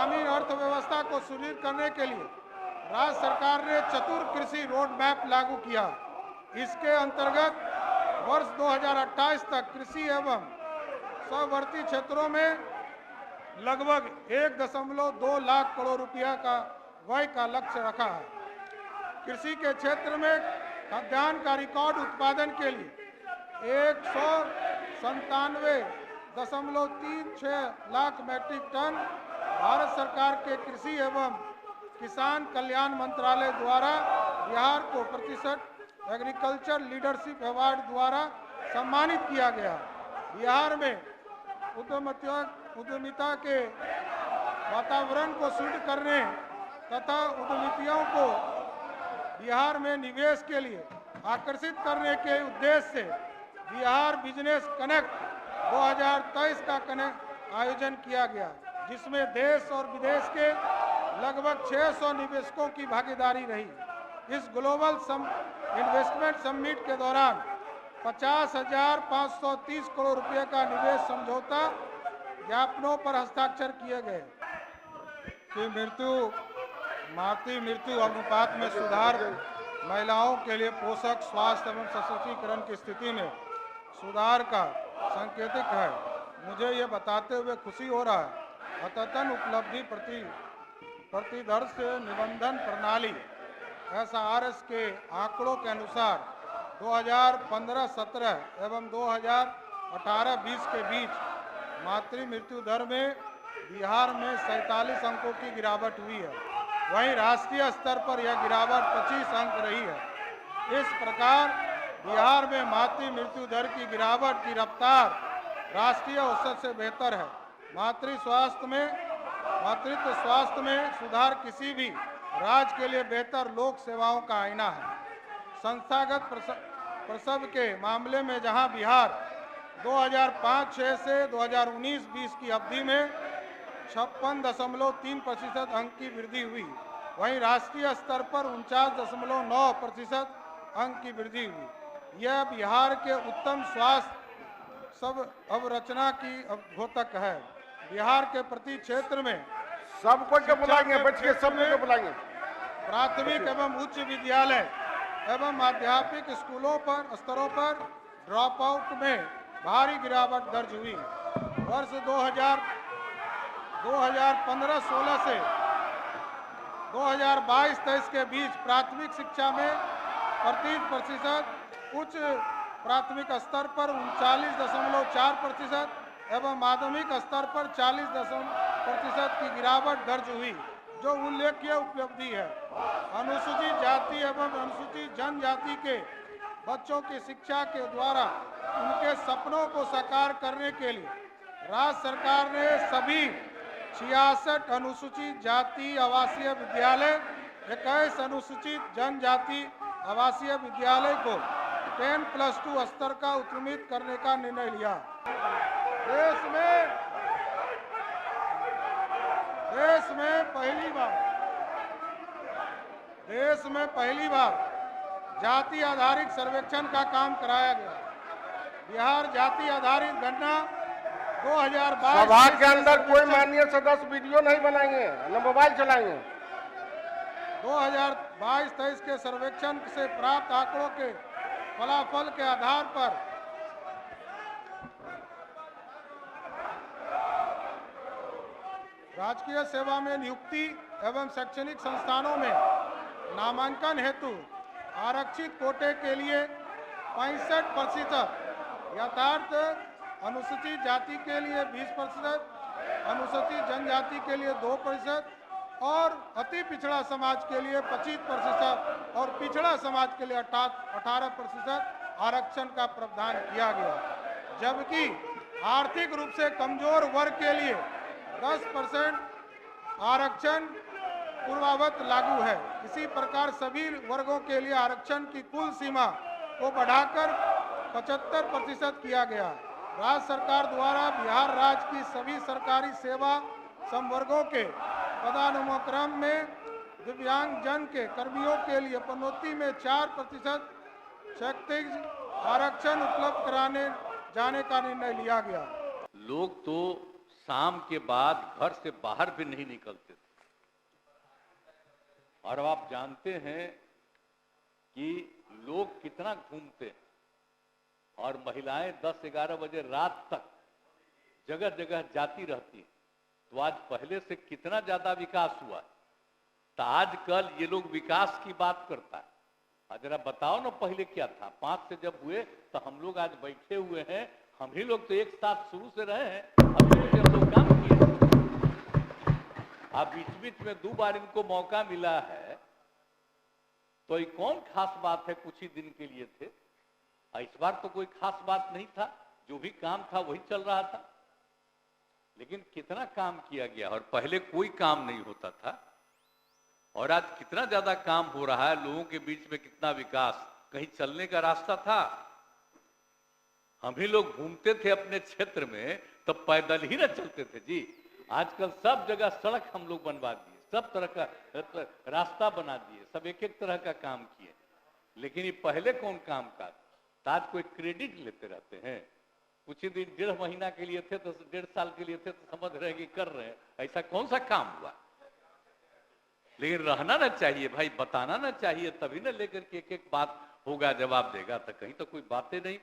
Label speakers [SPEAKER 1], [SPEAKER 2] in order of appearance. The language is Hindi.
[SPEAKER 1] ग्रामीण अर्थव्यवस्था को सुदृढ़ करने के लिए राज्य सरकार ने चतुर कृषि रोड मैप लागू किया। इसके अंतर्गत वर्ष 2028 तक कृषि एवं सवर्ती क्षेत्रों में लगभग 1.2 लाख करोड़ रुपया का व्यय का लक्ष्य रखा है। कृषि के क्षेत्र में खाद्यान्न का रिकॉर्ड उत्पादन के लिए 197.36 लाख मीट्रिक टन भारत सरकार के कृषि एवं किसान कल्याण मंत्रालय द्वारा बिहार को प्रतिष्ठित एग्रीकल्चर लीडरशिप अवार्ड द्वारा सम्मानित किया गया। बिहार में उद्यमिता के वातावरण को सुदृढ़ करने तथा उद्यमियों को बिहार में निवेश के लिए आकर्षित करने के उद्देश्य से बिहार बिजनेस कनेक्ट 2023 का आयोजन किया गया, जिसमें देश और विदेश के लगभग 600 निवेशकों की भागीदारी रही। इस ग्लोबल इन्वेस्टमेंट समिट के दौरान 50,530 करोड़ रुपए का निवेश समझौता ज्ञापनों पर हस्ताक्षर किए गए। कि मातृ मृत्यु अनुपात में सुधार, महिलाओं के लिए पोषक स्वास्थ्य एवं सशक्तिकरण की स्थिति में सुधार का सांकेतिक है। मुझे ये बताते हुए खुशी हो रहा है अद्यतन उपलब्धि प्रतिदर्श निबंधन प्रणाली SRS के आंकड़ों के अनुसार 2015-17 एवं 2018-20 के बीच मातृ मृत्यु दर में बिहार में 47 अंकों की गिरावट हुई है। वहीं राष्ट्रीय स्तर पर यह गिरावट 25 अंक रही है। इस प्रकार बिहार में मातृ मृत्यु दर की गिरावट की रफ्तार राष्ट्रीय औसत से बेहतर है। मातृत्व स्वास्थ्य में सुधार किसी भी राज्य के लिए बेहतर लोक सेवाओं का आईना है। संस्थागत प्रसव के मामले में जहां बिहार 2005-6 से 2019-20 की अवधि में 56.3% अंक की वृद्धि हुई, वहीं राष्ट्रीय स्तर पर 49.9% अंक की वृद्धि हुई। यह बिहार के उत्तम स्वास्थ्य सब अवरचना की द्योतक है। बिहार के प्रति क्षेत्र में
[SPEAKER 2] सबको के बुलाएंगे, बच्चे सबको बुलाएंगे।
[SPEAKER 1] प्राथमिक एवं उच्च विद्यालय एवं माध्यमिक स्कूलों पर स्तरों पर ड्रॉप आउट में भारी गिरावट दर्ज हुई। वर्ष 2015-16 से 2022-23 के बीच प्राथमिक शिक्षा में 35%, उच्च प्राथमिक स्तर पर 39.4% एवं माध्यमिक स्तर पर 40% की गिरावट दर्ज हुई, जो उल्लेखनीय उपलब्धि है। अनुसूचित जाति एवं अनुसूचित जनजाति के बच्चों की शिक्षा के द्वारा उनके सपनों को साकार करने के लिए राज्य सरकार ने सभी 66 अनुसूचित जाति आवासीय विद्यालय, 21 अनुसूचित जनजाति आवासीय विद्यालय को 10+2 स्तर का उत्क्रमित करने का निर्णय लिया। देश में पहली बार जाति आधारित सर्वेक्षण का काम कराया गया। बिहार जाति आधारित गणना 2022
[SPEAKER 2] सभा के अंदर कोई माननीय सदस्य वीडियो नहीं बनाएंगे, न मोबाइल चलाएंगे।
[SPEAKER 1] 2022-23 के सर्वेक्षण से प्राप्त आंकड़ों के फलाफल के आधार पर राजकीय सेवा में नियुक्ति एवं शैक्षणिक संस्थानों में नामांकन हेतु आरक्षित कोटे के लिए 65%, यथार्थ अनुसूचित जाति के लिए 20%, अनुसूचित जनजाति के लिए 2% और अति पिछड़ा समाज के लिए 25% और पिछड़ा समाज के लिए 18% आरक्षण का प्रावधान किया गया, जबकि आर्थिक रूप से कमजोर वर्ग के लिए 10% आरक्षण पूर्वावत लागू है। इसी प्रकार सभी वर्गों के लिए आरक्षण की कुल सीमा को बढ़ाकर 75% किया गया। राज्य सरकार द्वारा बिहार राज्य की सभी सरकारी सेवा संवर्गों के पदानुक्रम में दिव्यांग जन के कर्मियों के लिए पदोन्नति में 4% शैक्षिक आरक्षण उपलब्ध कराने जाने का निर्णय लिया गया।
[SPEAKER 3] लोग तो शाम के बाद घर से बाहर भी नहीं निकलते थे। और अब आप जानते हैं कि लोग कितना घूमते हैं और महिलाएं 10-11 बजे रात तक जगह जगह जाती रहती हैं। तो आज पहले से कितना ज्यादा विकास हुआ है। तो आजकल ये लोग विकास की बात करता है। जरा बताओ ना पहले क्या था। 5 से जब हुए तो हम लोग आज बैठे हुए हैं। हम ही लोग तो एक साथ शुरू से रहे हैं, अभी भी हम लोग काम किए। अब बीच बीच में 2 बार इनको मौका मिला है, तो ये कौन खास बात है, कुछ ही दिन के लिए थे। इस बार तो कोई खास बात नहीं था, जो भी काम था वही चल रहा था। लेकिन कितना काम किया गया और पहले कोई काम नहीं होता था और आज कितना ज्यादा काम हो रहा है। लोगों के बीच में कितना विकास। कहीं चलने का रास्ता था, हम ही लोग घूमते थे अपने क्षेत्र में, तो पैदल ही न चलते थे जी। आजकल सब जगह सड़क हम लोग बनवा दिए, सब तरह का रास्ता बना दिए, सब एक एक तरह का काम किए। लेकिन ये पहले कौन काम का था। आज कोई क्रेडिट लेते रहते हैं। कुछ ही दिन 1.5 महीना के लिए थे तो 1.5 साल के लिए थे तो समझ रहे कि कर रहे हैं। ऐसा कौन सा काम हुआ। लेकिन रहना ना चाहिए भाई, बताना ना चाहिए, तभी ना लेकर के एक एक बात होगा, जवाब देगा। तो कहीं तो कोई बातें नहीं।